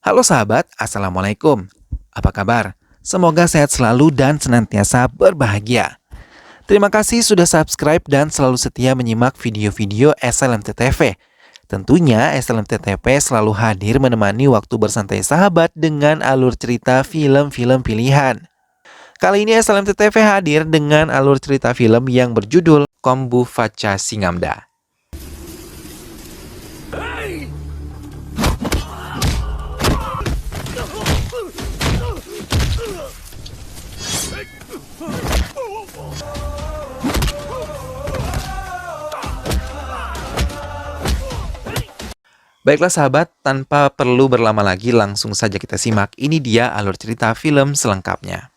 Halo sahabat, Assalamualaikum. Apa kabar? Semoga sehat selalu dan senantiasa berbahagia. Terima kasih sudah subscribe dan selalu setia menyimak video-video SLMT TV. Tentunya SLMT TV selalu hadir menemani waktu bersantai sahabat dengan alur cerita film-film pilihan. Kali ini SLMT TV hadir dengan alur cerita film yang berjudul Kombu Faca Singamda. Baiklah sahabat, tanpa perlu berlama lagi langsung saja kita simak. Ini dia alur cerita film selengkapnya.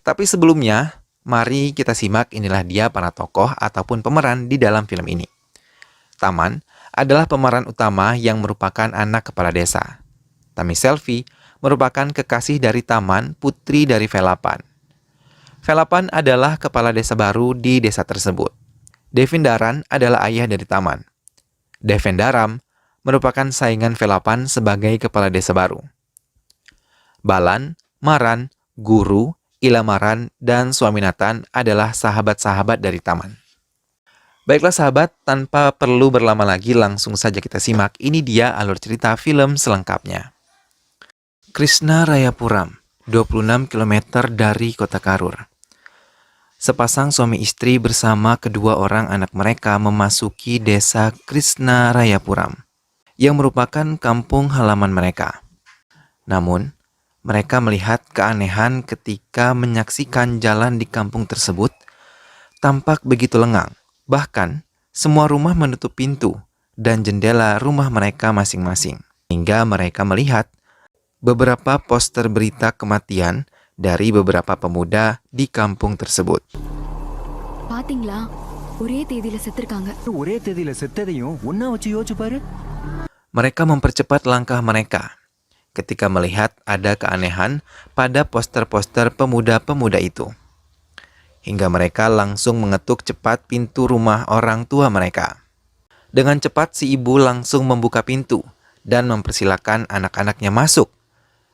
Tapi sebelumnya, mari kita simak inilah dia para tokoh ataupun pemeran di dalam film ini. Taman adalah pemeran utama yang merupakan anak kepala desa. Tami Selvi merupakan kekasih dari Taman, putri dari Velapan. Velapan adalah kepala desa baru di desa tersebut. Devindaran adalah ayah dari Taman. Devendaram merupakan saingan Velapan sebagai kepala desa baru. Balan, Maran, Guru, Ilamaran, dan Swaminathan adalah sahabat-sahabat dari Taman. Baiklah sahabat, tanpa perlu berlama lagi langsung saja kita simak. Ini dia alur cerita film selengkapnya. Krishna Rayapuram, 26 km dari kota Karur. Sepasang suami istri bersama kedua orang anak mereka memasuki desa Krishna Rayapuram, yang merupakan kampung halaman mereka. Namun, mereka melihat keanehan ketika menyaksikan jalan di kampung tersebut tampak begitu lengang. Bahkan, semua rumah menutup pintu dan jendela rumah mereka masing-masing. Hingga mereka melihat beberapa poster berita kematian dari beberapa pemuda di kampung tersebut. பாத்தீங்களா ஒரே தேதியில செத்துருக்காங்க. ஒரே தேதியில செத்ததையும் ஒண்ணா வச்சு யோசிச்சு பாரு. Mereka mempercepat langkah mereka ketika melihat ada keanehan pada poster-poster pemuda-pemuda itu. Hingga mereka langsung mengetuk cepat pintu rumah orang tua mereka. Dengan cepat si ibu langsung membuka pintu dan mempersilahkan anak-anaknya masuk.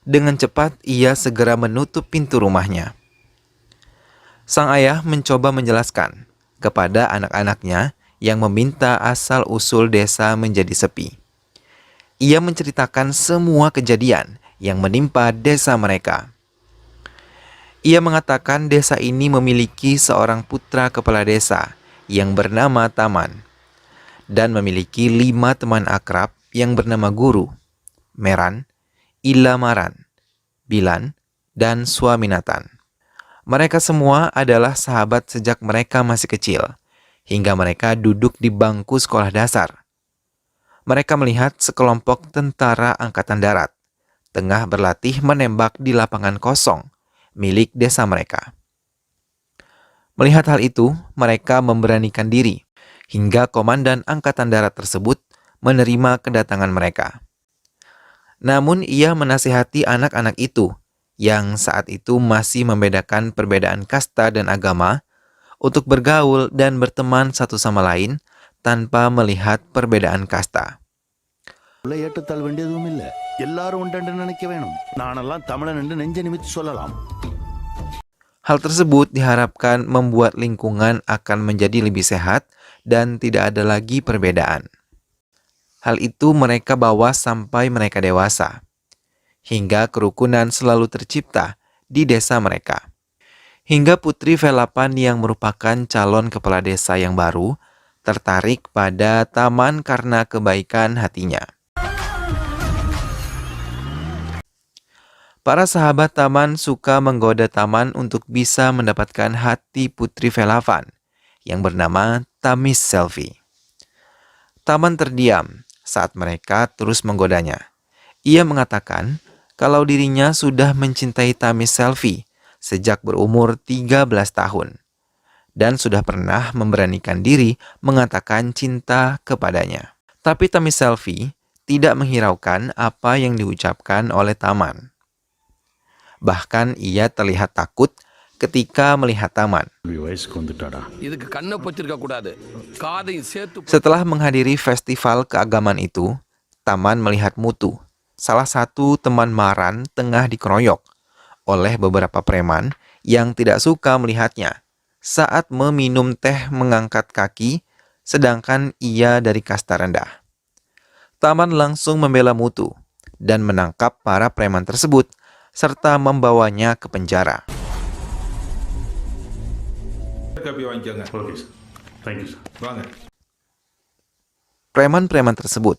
Dengan cepat ia segera menutup pintu rumahnya. Sang ayah mencoba menjelaskan kepada anak-anaknya yang meminta asal-usul desa menjadi sepi. Ia menceritakan semua kejadian yang menimpa desa mereka. Ia mengatakan desa ini memiliki seorang putra kepala desa yang bernama Taman dan memiliki 5 teman akrab yang bernama Guru, Meran, Ilamaran, Bilan, dan Swaminathan. Mereka semua adalah sahabat sejak mereka masih kecil, hingga mereka duduk di bangku sekolah dasar. Mereka melihat sekelompok tentara angkatan darat tengah berlatih menembak di lapangan kosong milik desa mereka. Melihat hal itu, mereka memberanikan diri hingga komandan angkatan darat tersebut menerima kedatangan mereka. Namun ia menasihati anak-anak itu yang saat itu masih membedakan perbedaan kasta dan agama untuk bergaul dan berteman satu sama lain tanpa melihat perbedaan kasta. ஏற்றத்தால் வேண்டியதும் இல்ல. எல்லாரும் உண்டென்று நினைக்க வேணும். நானெல்லாம் தமிழன் என்று நெஞ்ச நிமித்து சொல்லலாம். Hal tersebut diharapkan membuat lingkungan akan menjadi lebih sehat dan tidak ada lagi perbedaan. Hal itu mereka bawa sampai mereka dewasa, hingga kerukunan selalu tercipta di desa mereka. Hingga putri Velapan yang merupakan calon kepala desa yang baru tertarik pada Taman karena kebaikan hatinya. Para sahabat Taman suka menggoda Taman untuk bisa mendapatkan hati putri Velapan yang bernama Tami Selvi. Taman terdiam saat mereka terus menggodanya. Ia mengatakan kalau dirinya sudah mencintai Tami Selvi sejak berumur 13 tahun dan sudah pernah memberanikan diri mengatakan cinta kepadanya. Tapi Tami Selvi tidak menghiraukan apa yang diucapkan oleh Taman. Bahkan ia terlihat takut ketika melihat Taman. வயசுக்கு வந்துட்டாடா. இதுக்கு கண்ணை பொத்திருக்க கூடாது, காதையும் சேர்த்து. Setelah menghadiri festival keagamaan itu, Taman melihat Mutu, salah satu teman Maran, tengah dikeroyok oleh beberapa preman yang tidak suka melihatnya saat meminum teh mengangkat kaki, sedangkan ia dari kasta rendah. Taman langsung membela Mutu dan menangkap para preman tersebut serta membawanya ke penjara. Kopi வாங்கிக்கோங்க. Okay sir. Thank you sir. வாங்க. Preman-preman tersebut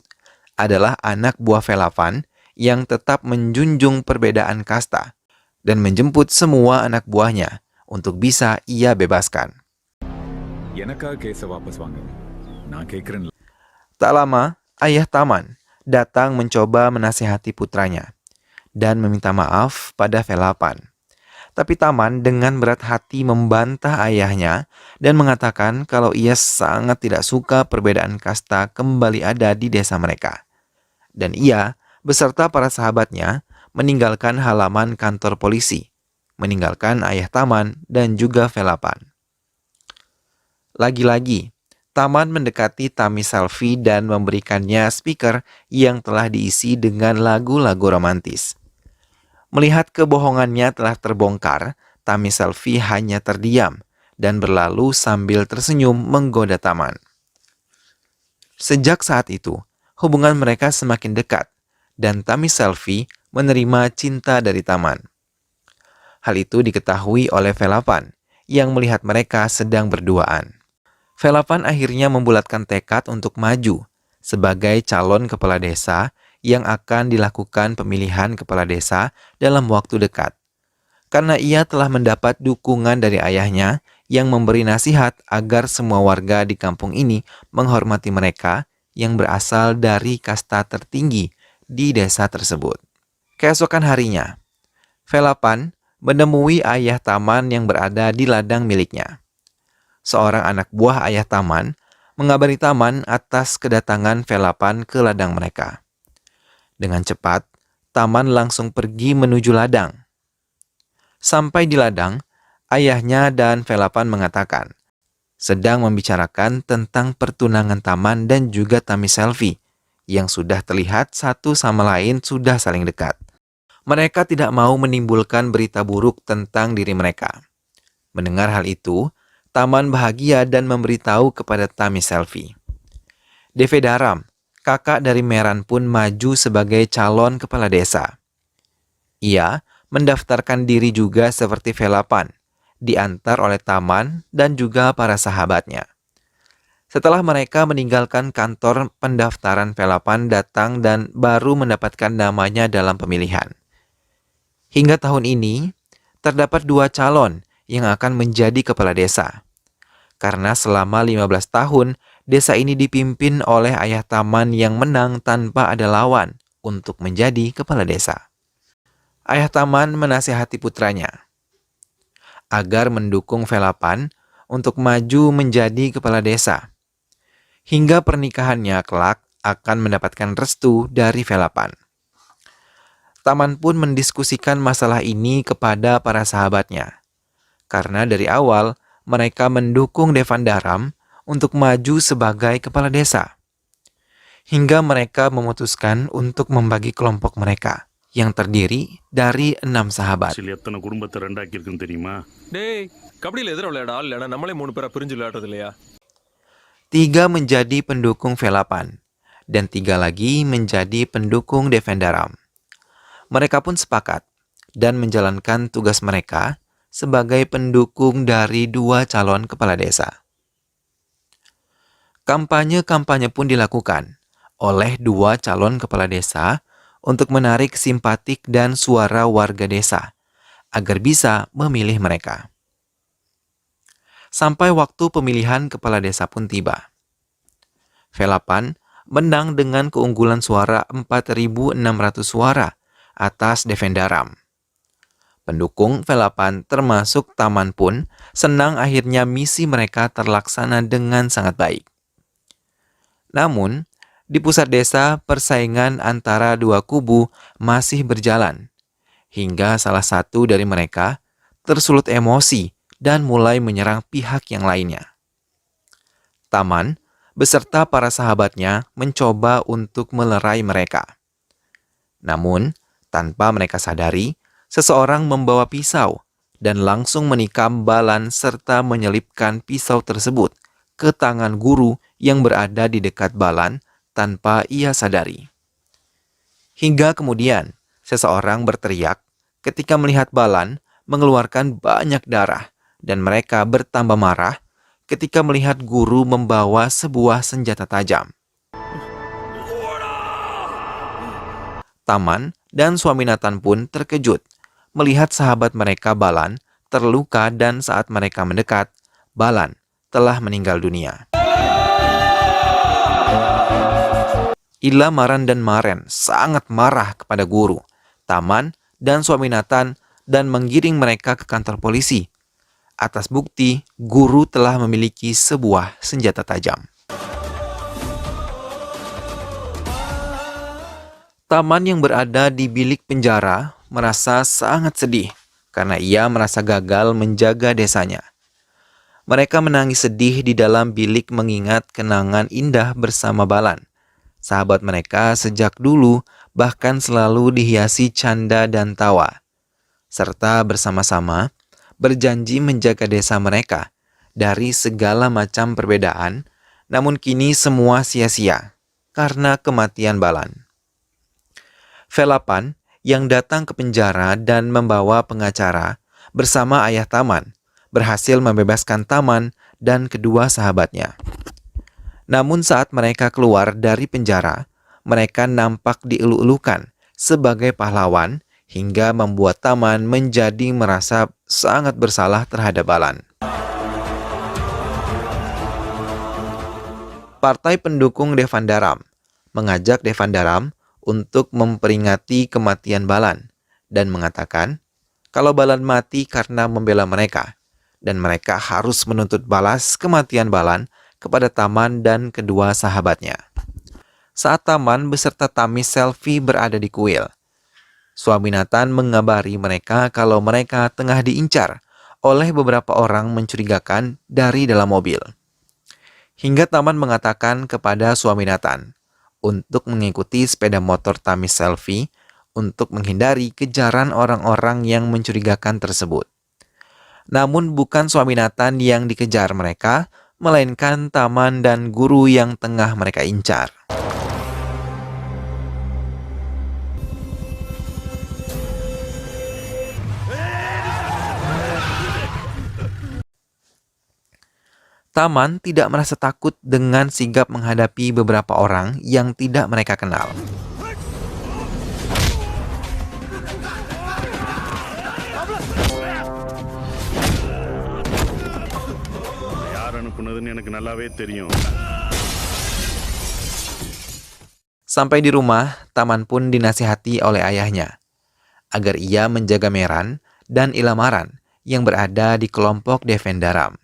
adalah anak buah Velavan yang tetap menjunjung perbedaan kasta dan menjemput semua anak buahnya untuk bisa ia bebaskan. எனக்காக கேஸை வாபஸ் வாங்க. நான் கேட்குறேன். Tak lama, ayah Taman datang mencoba menasihati putranya dan meminta maaf pada Velavan. Tapi Taman dengan berat hati membantah ayahnya dan mengatakan kalau ia sangat tidak suka perbedaan kasta kembali ada di desa mereka. Dan ia beserta para sahabatnya meninggalkan halaman kantor polisi, meninggalkan ayah Taman dan juga Velavan. Lagi-lagi, Taman mendekati Tami Selvi dan memberikannya speaker yang telah diisi dengan lagu-lagu romantis. Melihat kebohongannya telah terbongkar, Tami Selvi hanya terdiam dan berlalu sambil tersenyum menggoda Taman. Sejak saat itu, hubungan mereka semakin dekat dan Tami Selvi menerima cinta dari Taman. Hal itu diketahui oleh Velavan yang melihat mereka sedang berduaan. Velavan akhirnya membulatkan tekad untuk maju sebagai calon kepala desa yang akan dilakukan pemilihan kepala desa dalam waktu dekat. Karena ia telah mendapat dukungan dari ayahnya yang memberi nasihat agar semua warga di kampung ini menghormati mereka yang berasal dari kasta tertinggi di desa tersebut. Keesokan harinya, Velavan menemui ayah Taman yang berada di ladang miliknya. Seorang anak buah ayah Taman mengabari Taman atas kedatangan Velavan ke ladang mereka. Dengan cepat, Taman langsung pergi menuju ladang. Sampai di ladang, ayahnya dan Velavan mengatakan sedang membicarakan tentang pertunangan Taman dan juga Tami Selvi yang sudah terlihat satu sama lain sudah saling dekat. Mereka tidak mau menimbulkan berita buruk tentang diri mereka. Mendengar hal itu, Taman bahagia dan memberitahu kepada Tami Selvi. Deve Daram, kakak dari Meran pun maju sebagai calon kepala desa. Ia mendaftarkan diri juga seperti Velavan, diantar oleh Taman dan juga para sahabatnya. Setelah mereka meninggalkan kantor pendaftaran, Velavan datang dan baru mendapatkan namanya dalam pemilihan. Hingga tahun ini, terdapat 2 calon yang akan menjadi kepala desa. Karena selama 15 tahun, desa ini dipimpin oleh ayah Taman yang menang tanpa ada lawan untuk menjadi kepala desa. Ayah Taman menasihati putranya agar mendukung Velavan untuk maju menjadi kepala desa. Hingga pernikahannya kelak akan mendapatkan restu dari Velavan. Taman pun mendiskusikan masalah ini kepada para sahabatnya. Karena dari awal mereka mendukung Devan Daram untuk maju sebagai kepala desa. Hingga mereka memutuskan untuk membagi kelompok mereka yang terdiri dari 6 sahabat. சில எத்தனை குடும்பத்தை ரெண்டாக்கி இருக்குன்னு தெரியுமா? டேய் கபடியில் எதிர விளையாட ஆள் இல்லைனா நம்மளே 3 பேரா பிரிஞ்சு விளையாடுறது இல்லையா? 3 menjadi pendukung Velavan dan 3 lagi menjadi pendukung Devan Daram. Mereka pun sepakat dan menjalankan tugas mereka sebagai pendukung dari 2 calon kepala desa. Kampanye-kampanye pun dilakukan oleh 2 calon kepala desa untuk menarik simpatik dan suara warga desa agar bisa memilih mereka. Sampai waktu pemilihan kepala desa pun tiba. Velavan menang dengan keunggulan suara 4.600 suara atas Devan Daram. Pendukung Velavan termasuk Taman pun senang akhirnya misi mereka terlaksana dengan sangat baik. Namun, di pusat desa persaingan antara 2 kubu masih berjalan, hingga salah satu dari mereka tersulut emosi dan mulai menyerang pihak yang lainnya. Taman beserta para sahabatnya mencoba untuk melerai mereka. Namun, tanpa mereka sadari, seseorang membawa pisau dan langsung menikam Balan serta menyelipkan pisau tersebut ke tangan guru yang berada di dekat Balan tanpa ia sadari. Hingga kemudian, seseorang berteriak ketika melihat Balan mengeluarkan banyak darah dan mereka bertambah marah ketika melihat guru membawa sebuah senjata tajam. Taman dan Swaminathan pun terkejut melihat sahabat mereka Balan terluka dan saat mereka mendekat, Balan telah meninggal dunia. Ilamaran dan Maren sangat marah kepada guru, Taman, dan Swaminathan dan menggiring mereka ke kantor polisi. Atas bukti, guru telah memiliki sebuah senjata tajam. Taman yang berada di bilik penjara merasa sangat sedih karena ia merasa gagal menjaga desanya. Mereka menangis sedih di dalam bilik mengingat kenangan indah bersama Balan. Sahabat mereka sejak dulu bahkan selalu dihiasi canda dan tawa, serta bersama-sama berjanji menjaga desa mereka dari segala macam perbedaan, namun kini semua sia-sia karena kematian Balan. Velapan yang datang ke penjara dan membawa pengacara bersama ayah Taman berhasil membebaskan Taman dan kedua sahabatnya. Namun saat mereka keluar dari penjara, mereka nampak dielu-elukan sebagai pahlawan hingga membuat Taman menjadi merasa sangat bersalah terhadap Balan. Partai pendukung Devandaram mengajak Devandaram untuk memperingati kematian Balan dan mengatakan kalau Balan mati karena membela mereka dan mereka harus menuntut balas kematian Balan kepada Taman dan kedua sahabatnya. Saat Taman beserta Tamis selfie berada di kuil, Swaminathan mengabari mereka kalau mereka tengah diincar oleh beberapa orang mencurigakan dari dalam mobil. Hingga Taman mengatakan kepada Swaminathan untuk mengikuti sepeda motor Tamis selfie untuk menghindari kejaran orang-orang yang mencurigakan tersebut. Namun bukan Swaminathan yang dikejar mereka, melainkan Taman dan guru yang tengah mereka incar. Taman tidak merasa takut dengan sigap menghadapi beberapa orang yang tidak mereka kenal. Sampai di rumah, Taman pun dinasihati oleh ayahnya agar ia menjaga Meran dan Ilamaran yang berada di kelompok Devandaram.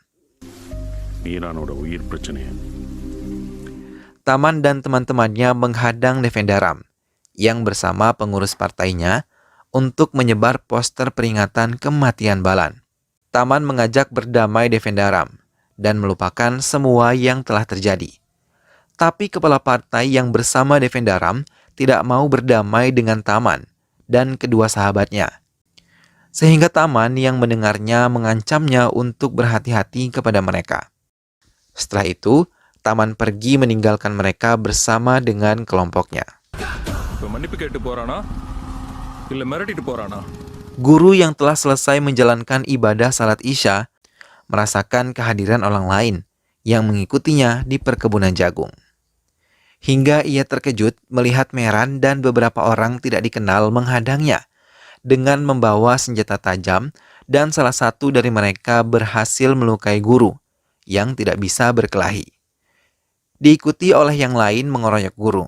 Taman dan teman-temannya menghadang Devandaram yang bersama pengurus partainya untuk menyebar poster peringatan kematian Balan. Taman mengajak berdamai Devandaram dan melupakan semua yang telah terjadi. Tapi kepala partai yang bersama Devandaram tidak mau berdamai dengan Taman dan kedua sahabatnya. Sehingga Taman yang mendengarnya mengancamnya untuk berhati-hati kepada mereka. Setelah itu, Taman pergi meninggalkan mereka bersama dengan kelompoknya. Guru yang telah selesai menjalankan ibadah salat Isya merasakan kehadiran orang lain yang mengikutinya di perkebunan jagung. Hingga ia terkejut melihat Meran dan beberapa orang tidak dikenal menghadangnya dengan membawa senjata tajam dan salah satu dari mereka berhasil melukai guru yang tidak bisa berkelahi. Diikuti oleh yang lain mengeroyok guru.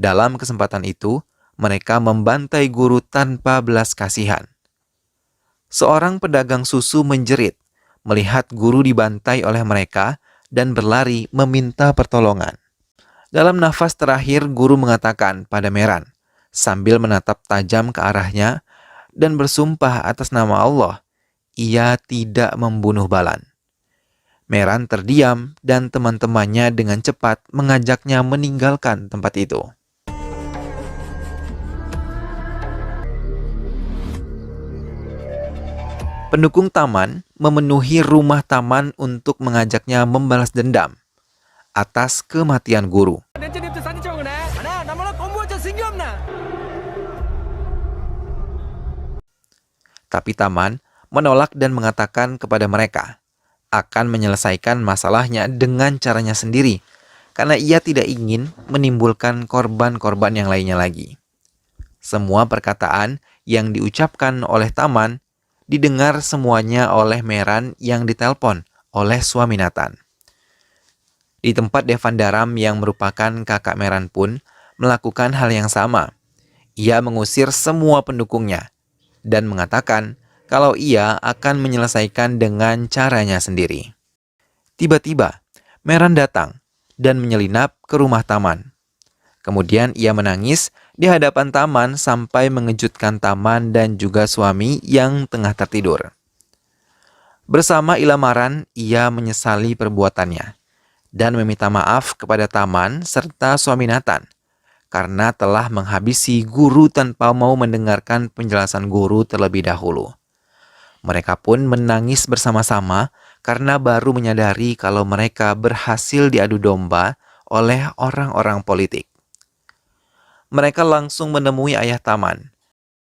Dalam kesempatan itu, mereka membantai guru tanpa belas kasihan. Seorang pedagang susu menjerit melihat guru dibantai oleh mereka dan berlari meminta pertolongan. Dalam nafas terakhir, guru mengatakan pada Meran sambil menatap tajam ke arahnya dan bersumpah atas nama Allah, ia tidak membunuh Balan. Meran terdiam dan teman-temannya dengan cepat mengajaknya meninggalkan tempat itu. Pendukung Taman memenuhi rumah Taman untuk mengajaknya membalas dendam atas kematian guru. Tapi Taman menolak dan mengatakan kepada mereka akan menyelesaikan masalahnya dengan caranya sendiri, karena ia tidak ingin menimbulkan korban-korban yang lainnya lagi. Semua perkataan yang diucapkan oleh Taman didengar semuanya oleh Meran yang ditelepon oleh suami Nathan. Di tempat Devandaram yang merupakan kakak Meran pun melakukan hal yang sama. Ia mengusir semua pendukungnya dan mengatakan kalau ia akan menyelesaikan dengan caranya sendiri. Tiba-tiba, Meran datang dan menyelinap ke rumah Taman. Kemudian ia menangis di hadapan Taman sampai mengejutkan Taman dan juga suami yang tengah tertidur. Bersama Ilamaran, ia menyesali perbuatannya dan meminta maaf kepada Taman serta suami Nathan karena telah menghabisi guru tanpa mau mendengarkan penjelasan guru terlebih dahulu. Mereka pun menangis bersama-sama karena baru menyadari kalau mereka berhasil diadu domba oleh orang-orang politik. Mereka langsung menemui ayah Taman,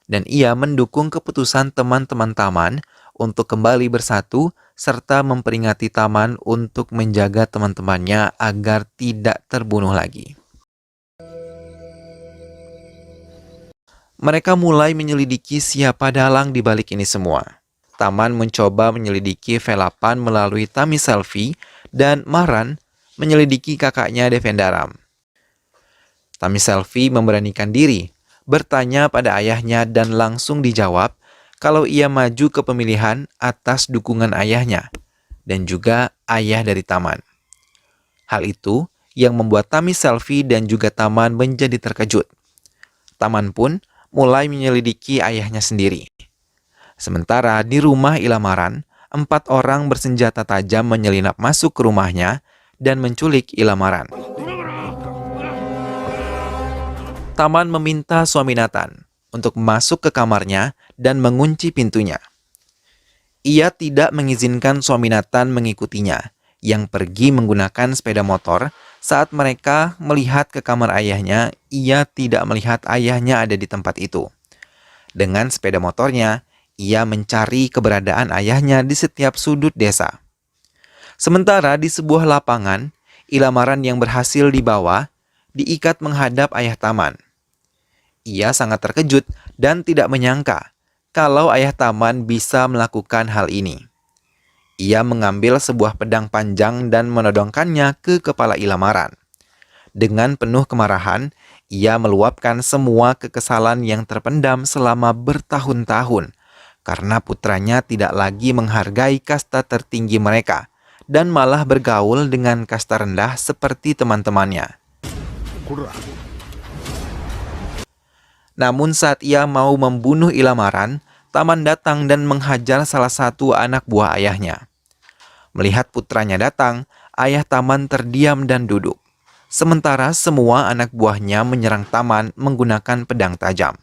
dan ia mendukung keputusan teman-teman Taman untuk kembali bersatu serta memperingati Taman untuk menjaga teman-temannya agar tidak terbunuh lagi. Mereka mulai menyelidiki siapa dalang di balik ini semua. Taman mencoba menyelidiki Velapan melalui Tami Selvi dan Maran menyelidiki kakaknya Devendaram. Tami Selvi memberanikan diri, bertanya pada ayahnya dan langsung dijawab kalau ia maju ke pemilihan atas dukungan ayahnya dan juga ayah dari Taman. Hal itu yang membuat Tami Selvi dan juga Taman menjadi terkejut. Taman pun mulai menyelidiki ayahnya sendiri. Sementara di rumah Ilamaran, 4 orang bersenjata tajam menyelinap masuk ke rumahnya dan menculik Ilamaran. Taman meminta suami Nathan untuk masuk ke kamarnya dan mengunci pintunya. Ia tidak mengizinkan suami Nathan mengikutinya, yang pergi menggunakan sepeda motor. Saat mereka melihat ke kamar ayahnya, ia tidak melihat ayahnya ada di tempat itu. Dengan sepeda motornya, ia mencari keberadaan ayahnya di setiap sudut desa. Sementara di sebuah lapangan, Ilamaran yang berhasil dibawa diikat menghadap ayah Taman. Ia sangat terkejut dan tidak menyangka kalau ayah Taman bisa melakukan hal ini. Ia mengambil sebuah pedang panjang dan menodongkannya ke kepala Ilamaran. Dengan penuh kemarahan, ia meluapkan semua kekesalan yang terpendam selama bertahun-tahun karena putranya tidak lagi menghargai kasta tertinggi mereka dan malah bergaul dengan kasta rendah seperti teman-temannya. Namun saat ia mau membunuh Ilamaran, Taman datang dan menghajar salah satu anak buah ayahnya. Melihat putranya datang, ayah Taman terdiam dan duduk. Sementara semua anak buahnya menyerang Taman menggunakan pedang tajam.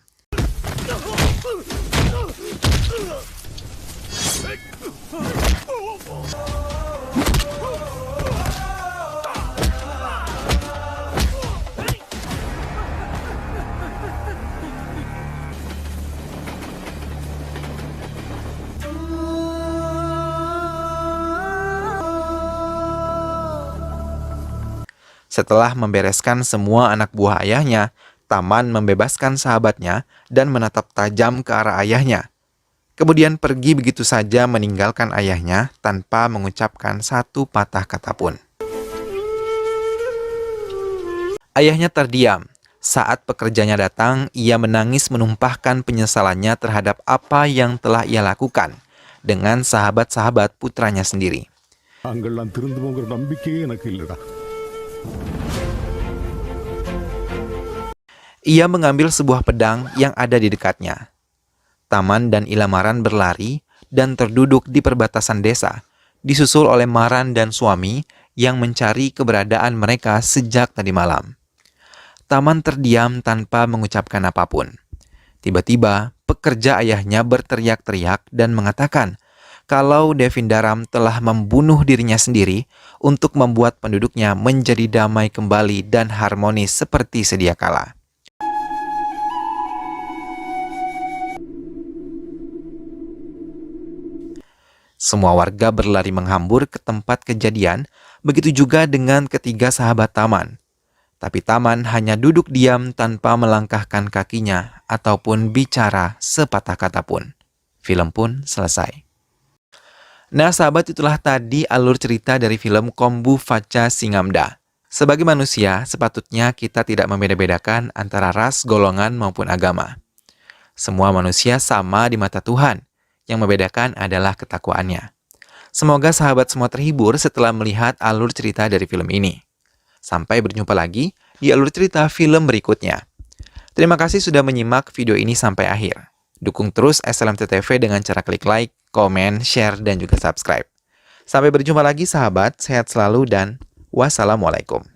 Setelah membereskan semua anak buah ayahnya, Taman membebaskan sahabatnya dan menatap tajam ke arah ayahnya. Kemudian pergi begitu saja meninggalkan ayahnya tanpa mengucapkan satu patah kata pun. Ayahnya terdiam Saat pekerjanya datang, ia menangis menumpahkan penyesalannya terhadap apa yang telah ia lakukan dengan sahabat-sahabat putranya sendiri. நாங்கள்லாம் திருந்துவோங்கிற நம்பிக்கையே எனக்கு இல்லடா. Ia mengambil sebuah pedang yang ada di dekatnya. Taman dan Ilamaran berlari dan terduduk di perbatasan desa, disusul oleh Maran dan suami yang mencari keberadaan mereka sejak tadi malam. Taman terdiam tanpa mengucapkan apapun. Tiba-tiba, pekerja ayahnya berteriak-teriak dan mengatakan kalau Devindaram telah membunuh dirinya sendiri untuk membuat penduduknya menjadi damai kembali dan harmonis seperti sedia kala. Semua warga berlari menghambur ke tempat kejadian, begitu juga dengan ketiga sahabat Taman. Tapi Taman hanya duduk diam tanpa melangkahkan kakinya ataupun bicara sepatah kata pun. Film pun selesai. Nah sahabat, itulah tadi alur cerita dari film Kombu Vaca Singamda. Sebagai manusia, sepatutnya kita tidak membeda-bedakan antara ras, golongan maupun agama. Semua manusia sama di mata Tuhan. Yang membedakan adalah ketakwaannya. Semoga sahabat semua terhibur setelah melihat alur cerita dari film ini. Sampai berjumpa lagi di alur cerita film berikutnya. Terima kasih sudah menyimak video ini sampai akhir. Dukung terus SLMT TV dengan cara klik like, komen, share, dan juga subscribe. Sampai berjumpa lagi sahabat, sehat selalu dan wassalamualaikum.